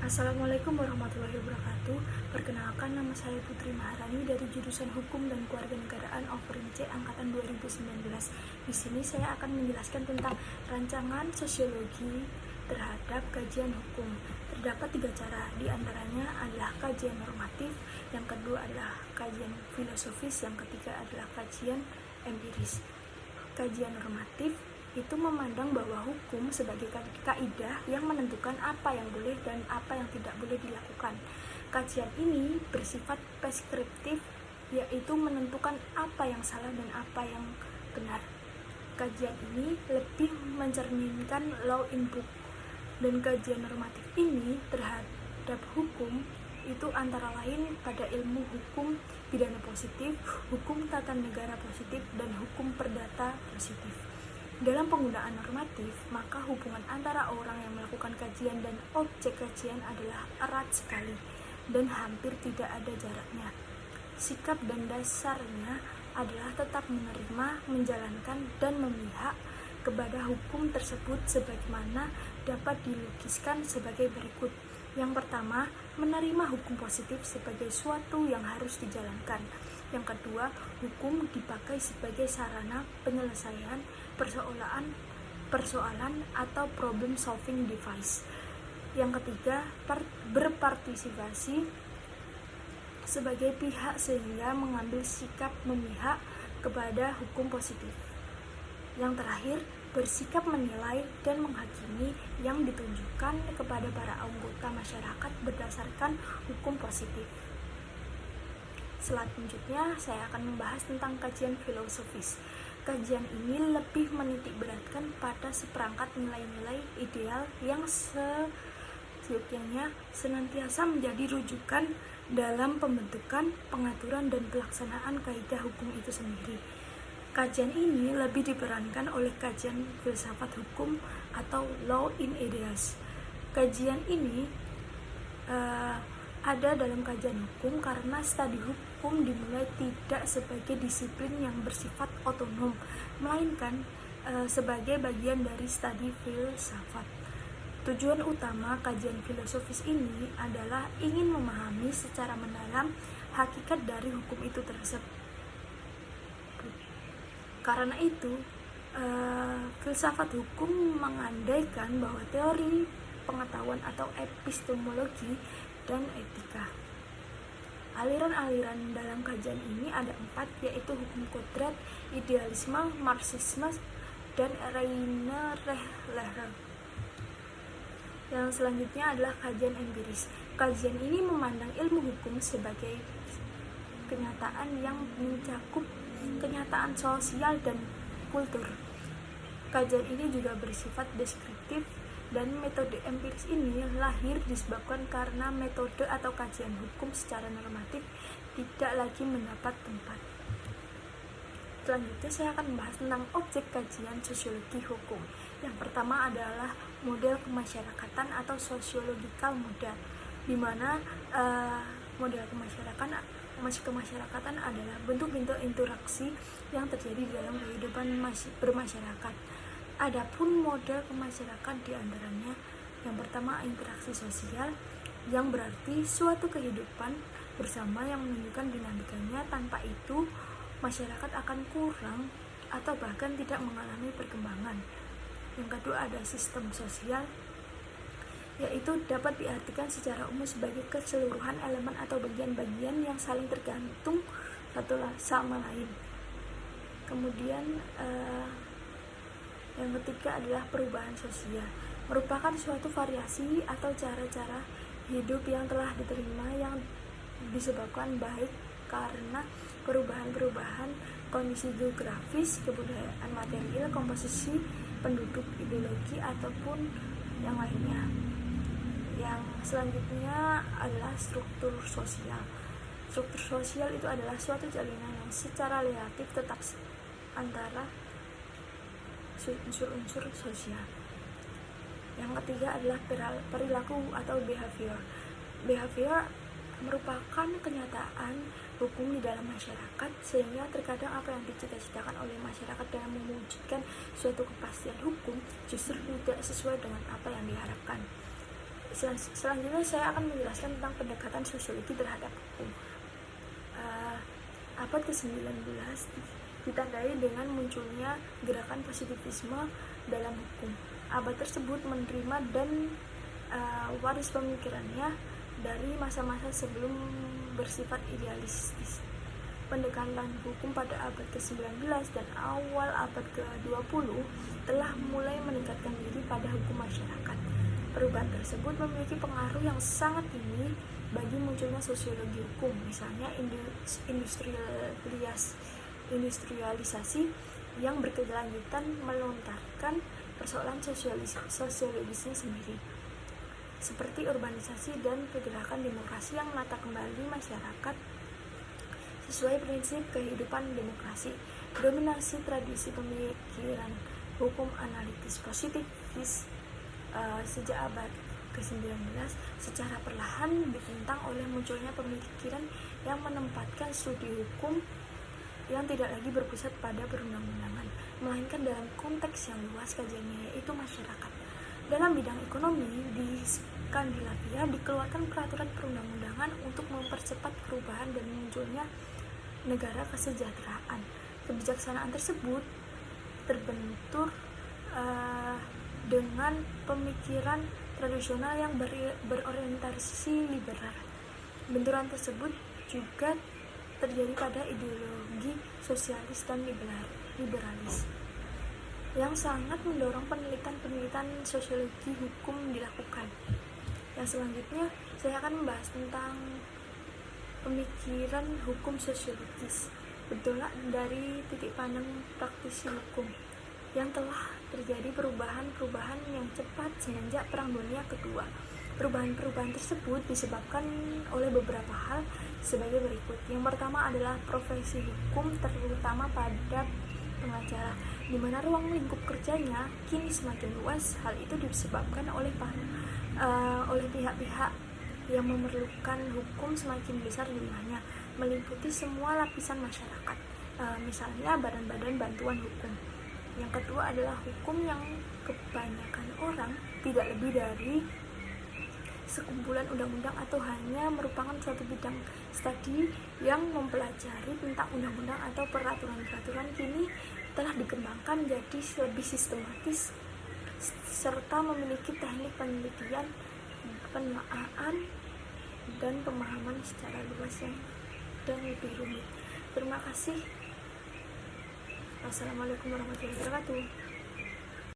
Assalamualaikum warahmatullahi wabarakatuh. Perkenalkan, nama saya Putri Maharani dari jurusan Hukum dan Kewarganegaraan OVRIMC angkatan 2019. Di sini saya akan menjelaskan tentang rancangan sosiologi terhadap kajian hukum. Terdapat 3 cara, di antaranya adalah kajian normatif, yang kedua adalah kajian filosofis, yang ketiga adalah kajian empiris. Kajian normatif itu memandang bahwa hukum sebagai kaidah yang menentukan apa yang boleh dan apa yang tidak boleh dilakukan. Kajian ini bersifat preskriptif, yaitu menentukan apa yang salah dan apa yang benar. Kajian ini lebih mencerminkan law in book, dan kajian normatif ini terhadap hukum itu antara lain pada ilmu hukum pidana positif, hukum tata negara positif, dan hukum perdata positif. Dalam penggunaan normatif, maka hubungan antara orang yang melakukan kajian dan objek kajian adalah erat sekali dan hampir tidak ada jaraknya. Sikap dan dasarnya adalah tetap menerima, menjalankan, dan memihak kepada hukum tersebut sebagaimana dapat dilukiskan sebagai berikut. Yang pertama, menerima hukum positif sebagai suatu yang harus dijalankan. Yang kedua, hukum dipakai sebagai sarana penyelesaian persoalan atau problem solving device. Yang ketiga, berpartisipasi sebagai pihak sehingga mengambil sikap memihak kepada hukum positif. Yang terakhir, bersikap menilai dan menghakimi yang ditunjukkan kepada para anggota masyarakat berdasarkan hukum positif. Selanjutnya, saya akan membahas tentang kajian filosofis. Kajian ini lebih menitik beratkan pada seperangkat nilai-nilai ideal yang seyogyanya senantiasa menjadi rujukan dalam pembentukan, pengaturan, dan pelaksanaan kaidah hukum itu sendiri. Kajian ini lebih diperankan oleh kajian filsafat hukum atau law in ideas. Kajian ini ada dalam kajian hukum karena studi hukum dimulai tidak sebagai disiplin yang bersifat otonom, melainkan sebagai bagian dari studi filsafat. Tujuan utama kajian filosofis ini adalah ingin memahami secara mendalam hakikat dari hukum itu tersebut. Karena itu, filsafat hukum mengandaikan bahwa teori pengetahuan atau epistemologi dan etika. Aliran-aliran dalam kajian ini ada 4, yaitu hukum kodrat, idealisme, marxisme, dan Reine Lehrer. Yang selanjutnya adalah kajian empiris. Kajian ini memandang ilmu hukum sebagai kenyataan yang mencakup kenyataan sosial dan kultur. Kajian ini juga bersifat deskriptif, dan metode empiris ini lahir disebabkan karena metode atau kajian hukum secara normatif tidak lagi mendapat tempat. Selanjutnya saya akan membahas tentang objek kajian sosiologi hukum. Yang pertama adalah model kemasyarakatan atau sociological model, di mana model kemasyarakatan adalah bentuk-bentuk interaksi yang terjadi dalam kehidupan bermasyarakat. Adapun model kemasyarakatan diantaranya yang pertama interaksi sosial, yang berarti suatu kehidupan bersama yang menunjukkan dinamikanya. Tanpa itu masyarakat akan kurang atau bahkan tidak mengalami perkembangan. Yang kedua ada sistem sosial, yaitu dapat diartikan secara umum sebagai keseluruhan elemen atau bagian-bagian yang saling tergantung satu sama lain. Kemudian yang ketiga adalah perubahan sosial, merupakan suatu variasi atau cara-cara hidup yang telah diterima yang disebabkan baik karena perubahan-perubahan kondisi geografis, kebudayaan material, komposisi penduduk, ideologi, ataupun yang lainnya. Yang selanjutnya adalah struktur sosial. Struktur sosial itu adalah suatu jalinan yang secara relatif tetap antara unsur-unsur sosial. Yang ketiga adalah perilaku atau behavior. Behavior merupakan kenyataan hukum di dalam masyarakat, sehingga terkadang apa yang dicita-citakan oleh masyarakat dalam mewujudkan suatu kepastian hukum justru tidak sesuai dengan apa yang diharapkan. Selanjutnya saya akan menjelaskan tentang pendekatan sosiologi terhadap hukum. Abad ke-19 ditandai dengan munculnya gerakan positivisme dalam hukum. Abad tersebut menerima dan waris pemikirannya dari masa-masa sebelum bersifat idealistis. Pendekatan hukum pada abad ke-19 dan awal abad ke-20 telah mulai meningkatkan diri pada hukum masyarakat. Perubahan tersebut memiliki pengaruh yang sangat tinggi bagi munculnya sosiologi hukum, misalnya industrialisasi yang berkelanjutan melontarkan persoalan sosiologisnya sendiri, seperti urbanisasi dan pergerakan demokrasi yang menata kembali masyarakat sesuai prinsip kehidupan demokrasi. Dominasi tradisi pemikiran hukum analitis positivis sejak abad ke-19 secara perlahan ditentang oleh munculnya pemikiran yang menempatkan studi hukum yang tidak lagi berpusat pada perundang-undangan, melainkan dalam konteks yang luas kajiannya, yaitu masyarakat. Dalam bidang ekonomi, di Skandinavia dikeluarkan peraturan perundang-undangan untuk mempercepat perubahan dan munculnya negara kesejahteraan. Kebijaksanaan tersebut terbentur dengan pemikiran tradisional yang berorientasi liberal. Benturan tersebut juga terjadi pada ideologi sosialis dan liberalis yang sangat mendorong penelitian sosiologi hukum dilakukan. Yang selanjutnya saya akan membahas tentang pemikiran hukum sosiologis bertolak dari titik pandang praktisi hukum yang telah terjadi perubahan yang cepat semenjak Perang Dunia Kedua. Perubahan tersebut disebabkan oleh beberapa hal sebagai berikut. Yang pertama adalah profesi hukum, terutama pada pengacara, di mana ruang lingkup kerjanya kini semakin luas. Hal itu disebabkan oleh pihak-pihak yang memerlukan hukum semakin besar jumlahnya, meliputi semua lapisan masyarakat, misalnya badan-badan bantuan hukum. Yang kedua adalah hukum yang kebanyakan orang tidak lebih dari sekumpulan undang-undang atau hanya merupakan suatu bidang studi yang mempelajari tentang undang-undang atau peraturan-peraturan kini telah dikembangkan menjadi lebih sistematis serta memiliki teknik penelitian, penelaahan, dan pemahaman secara luas dan lebih rumit. Terima kasih. Wassalamualaikum warahmatullahi wabarakatuh.